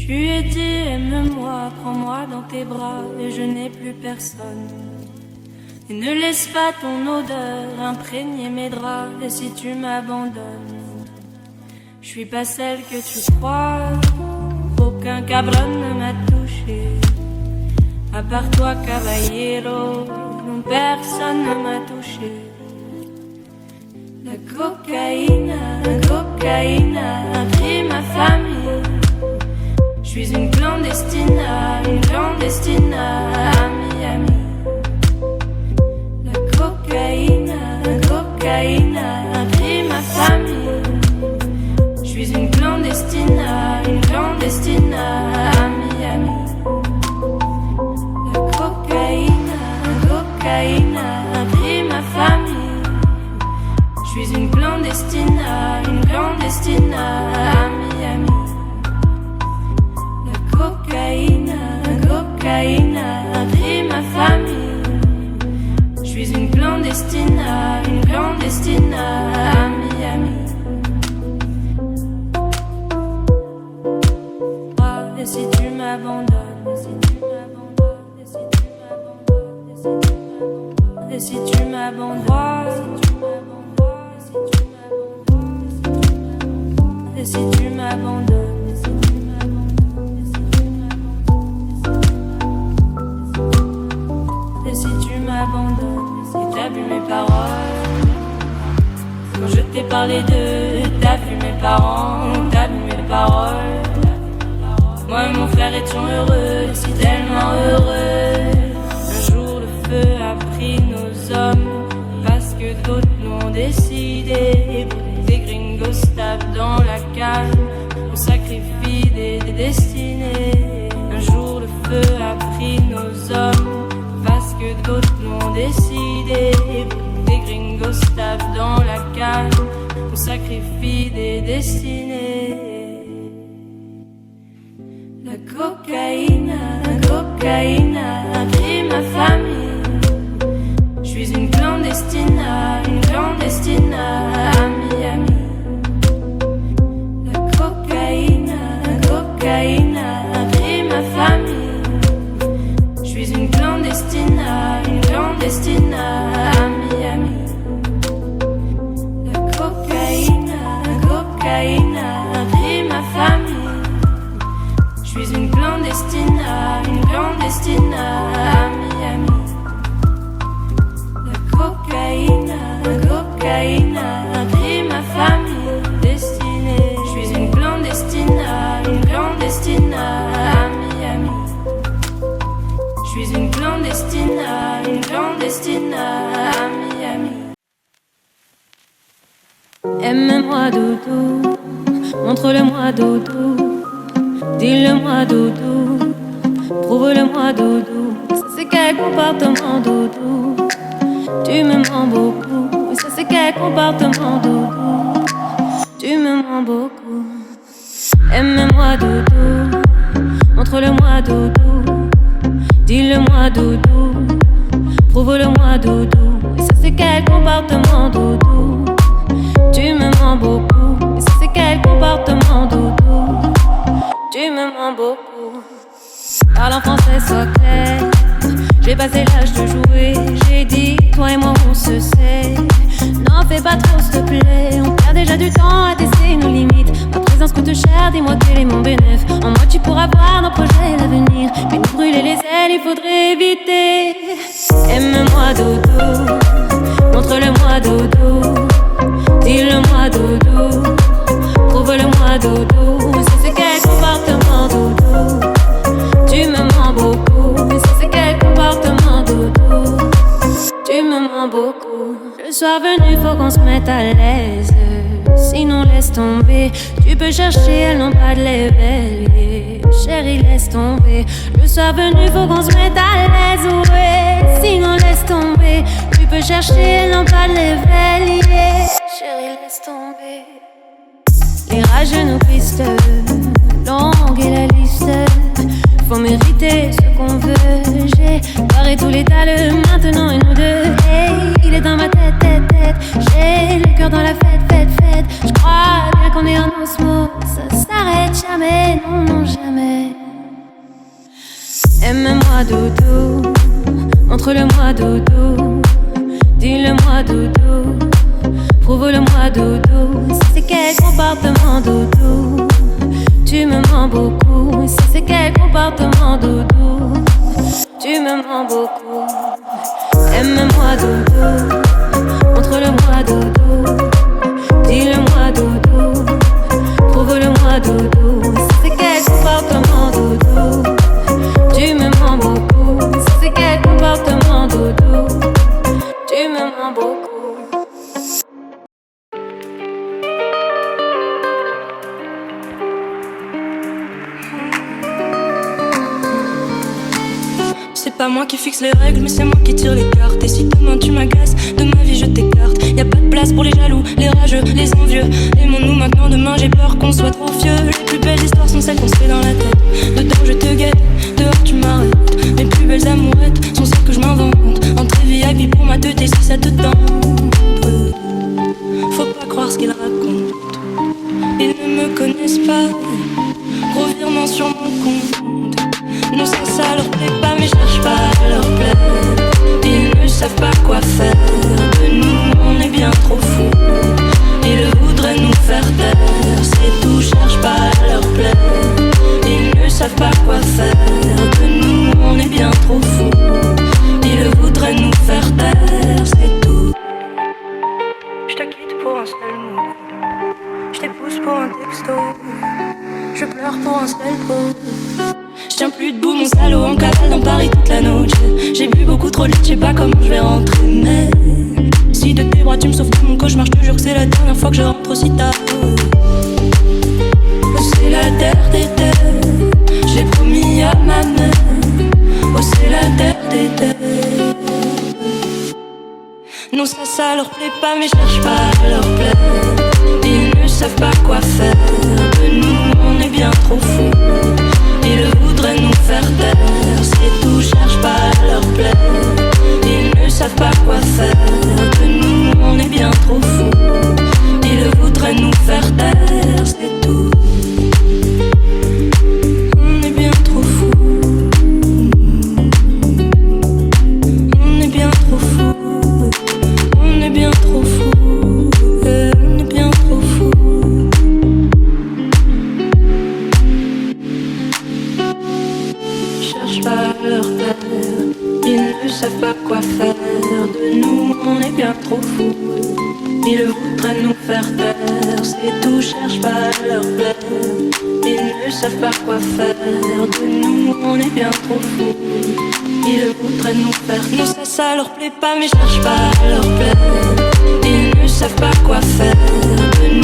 Tu lui ai dit aime-moi, prends-moi dans tes bras et je n'ai plus personne. Et ne laisse pas ton odeur imprégner mes draps. Et si tu m'abandonnes, je suis pas celle que tu crois. Aucun cabron ne m'a touché, à part toi caballero. Non, personne ne m'a touché. La cocaïne a pris ma famille. Je suis une clandestine à Miami. La cocaïne a pris ma famille. Je suis une clandestine à Miami. La cocaïne a pris ma famille. Je suis une clandestine à Miami. La cocaïne a pris ma famille. Je suis une clandestine à Miami. Et si tu m'abandonnes, et si tu m'abandonnes, et si tu m'abandonnes, et si tu m'abandonnes, si t'as vu mes paroles, quand je t'ai parlé d'eux, t'as vu mes parents, t'as vu mes paroles. Moi et mon frère étions heureux, si tellement heureux. Un jour le feu a pris nos hommes, parce que d'autres l'ont décidé. Des gringos tapent dans la cage, on sacrifie des destinées. Un jour le feu a pris nos hommes, parce que d'autres l'ont décidé. Des gringos tapent dans la cage, on sacrifie des destinées. La cocaïne a pris ma famille. Je suis une clandestine à Miami. La cocaïne a pris ma famille. Je suis une clandestine à Miami. La cocaïne a pris ma famille. Je suis une clandestine à Miami. La cocaïne a pris ma famille. Destinée, je suis une clandestine à Miami. Je suis une clandestine à Miami. Aime-moi doudou, montre-le-moi doudou. Dis-le-moi doudou, prouve-le-moi doudou. Ça c'est quel comportement doudou. Tu me mens beaucoup. Ça c'est quel comportement doudou. Tu me mens beaucoup. Aime-moi doudou, montre-le-moi doudou. Dis-le-moi doudou, prouve-le-moi doudou. Ça c'est quel comportement doudou. Tu me mens beaucoup. Ça c'est quel comportement doudou. Tu me mens beaucoup. Parle en français, sois clair. J'ai passé l'âge de jouer. J'ai dit, toi et moi on se sait. N'en fais pas trop s'il te plaît. On perd déjà du temps à tester nos limites. Ma présence coûte cher, dis-moi quel est mon bénéfice. En moi tu pourras voir nos projets et l'avenir. Mais nous brûler les ailes, il faudrait éviter. Aime-moi doudou, montre-le-moi doudou. Dis-le-moi doudou, prouve-le-moi doudou. Ça c'est quel comportement doudou. Tu me mens beaucoup. Ça c'est quel comportement doudou. Tu me mens beaucoup. Le soir venu faut qu'on se mette à l'aise. Sinon laisse tomber. Tu peux chercher, elles n'ont pas de l'éveil. Chérie laisse tomber. Le soir venu faut qu'on se mette à l'aise, ouais. Sinon laisse tomber. Tu peux chercher, elles n'ont pas de l'éveil. Chérie laisse tomber. Les rageux nous pistent, longue est la liste. Faut mériter ce qu'on veut. J'ai barré tous les dalles, maintenant et nous deux. Hey, il est dans ma tête. J'ai le cœur dans la fête. J'crois bien qu'on est en osmose. Ça s'arrête jamais, non, jamais. Aime-moi doudou, montre-le-moi doudou, dis-le-moi doudou, prouve-le-moi doudou. Si c'est quel comportement doudou, tu me mens beaucoup. Si c'est quel comportement doudou, tu me mens beaucoup. Aime-moi doudou, montre-le-moi doudou, dis-le-moi doudou, prouve-le-moi doudou. Si c'est quel comportement doudou, tu me mens beaucoup. Si c'est quel comportement doudou, tu me mens beaucoup. C'est pas moi qui fixe les règles, mais c'est moi qui tire les cartes. Et si demain tu m'agaces, de ma vie je t'écarte. Y'a pas de place pour les jaloux, les rageux, les envieux. Aimons-nous maintenant, demain j'ai peur qu'on soit trop vieux. Les plus belles histoires sont celles qu'on se fait dans la tête. Dedans je te guette, dehors tu m'arrêtes. Mes plus belles amourettes sont celles que je m'invente. Entrée VIP pour ma tête et si ça te tente. Faut pas croire ce qu'ils racontent, ils ne me connaissent pas. Gros virement sur mon compte. Non ça leur plaît pas mais cherche pas à leur plaire. Ils ne savent pas quoi faire de nous, on est bien trop fous. Ils voudraient nous faire taire, c'est tout, cherche pas à leur plaire. Ils ne savent pas quoi faire de nous, on est bien trop fous. Ils voudraient nous faire taire, c'est tout. Je te quitte pour un seul mot, je t'épouse pour un texto, je pleure pour un seul pot. Je tiens plus debout mon salaud en cavale dans Paris toute la nuit. J'ai bu beaucoup trop de lait, je sais pas comment je vais rentrer. Mais si de tes bras tu me sauves de mon cauchemar, je te jure que c'est la dernière fois que je rentre aussi tard. C'est la terre des terres, j'ai promis à ma mère. Oh c'est la terre des terres. Non ça leur plaît pas mais cherche pas à leur plaire. Ils ne savent pas quoi faire de nous, on est bien trop fous. Ils voudraient nous faire taire, c'est tout, cherche pas à leur plaire. Ils ne savent pas quoi faire de nous, on est bien trop fous. Ils voudraient nous faire taire, c'est tout. On est bien trop fous. On est bien trop fous. On est bien trop fous. On est bien trop fous. Cherche pas à leur plaire, ils ne savent pas quoi faire de nous, on est bien trop fous. Ils voudraient nous faire taire, c'est tout, cherche pas à leur plaire. Ils ne savent pas quoi faire de nous, on est bien trop fous. Ils voudraient nous faire taire. Non ça leur plaît pas mais cherche pas à leur plaire. Ils ne savent pas quoi faire de